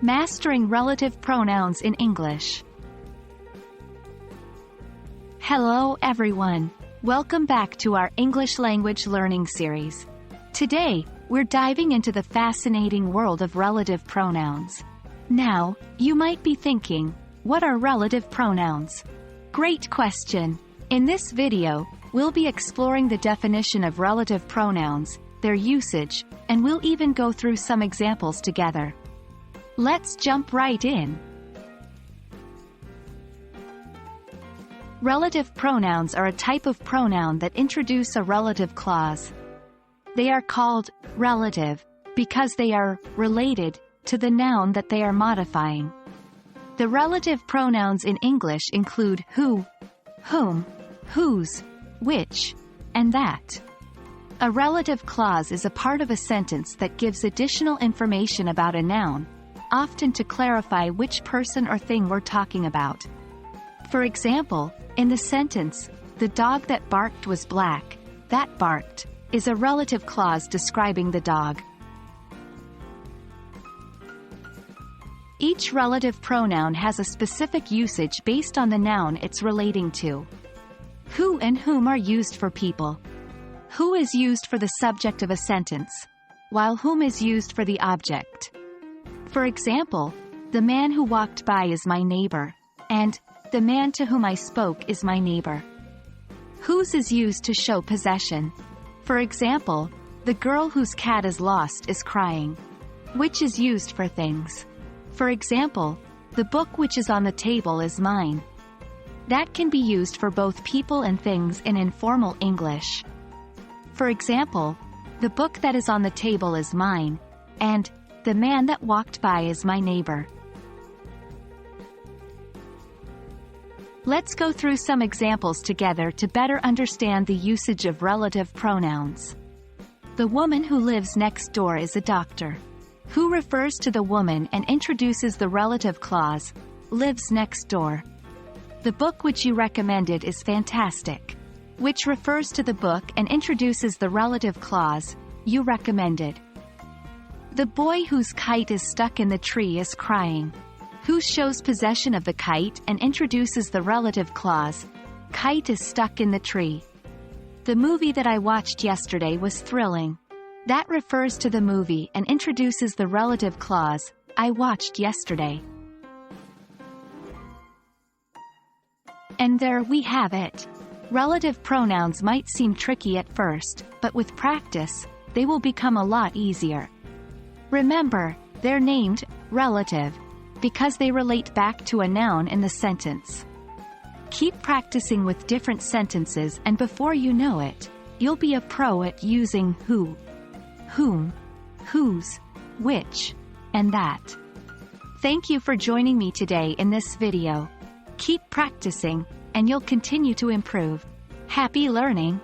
Mastering relative pronouns in English. Hello everyone. Welcome back to our English language learning series. Today, we're diving into the fascinating world of relative pronouns. Now, you might be thinking, what are relative pronouns? Great question. In this video, we'll be exploring the definition of relative pronouns, their usage, and we'll even go through some examples together. Let's jump right in. Relative pronouns are a type of pronoun that introduce a relative clause. They are called relative because they are related to the noun that they are modifying. The relative pronouns in English include who, whom, whose, which, and that. A relative clause is a part of a sentence that gives additional information about a noun, often to clarify which person or thing we're talking about. For example, in the sentence, "The dog that barked was black," that barked is a relative clause describing the dog. Each relative pronoun has a specific usage based on the noun it's relating to. Who and whom are used for people. Who is used for the subject of a sentence, while whom is used for the object. For example, "The man who walked by is my neighbor," and "The man to whom I spoke is my neighbor." Whose is used to show possession. For example, "The girl whose cat is lost is crying." Which is used for things. For example, "The book which is on the table is mine." That can be used for both people and things in informal English. For example, "The book that is on the table is mine," and "The man that walked by is my neighbor." Let's go through some examples together to better understand the usage of relative pronouns. The woman who lives next door is a doctor. Who refers to the woman and introduces the relative clause, lives next door. The book which you recommended is fantastic. Which refers to the book and introduces the relative clause, you recommended. The boy whose kite is stuck in the tree is crying. Who shows possession of the kite and introduces the relative clause, kite is stuck in the tree. The movie that I watched yesterday was thrilling. That refers to the movie and introduces the relative clause, I watched yesterday. And there we have it. Relative pronouns might seem tricky at first, but with practice, they will become a lot easier. Remember, they're named relative because they relate back to a noun in the sentence. Keep practicing with different sentences and before you know it, you'll be a pro at using who, whom, whose, which, and that. Thank you for joining me today in this video. Keep practicing, and you'll continue to improve. Happy learning!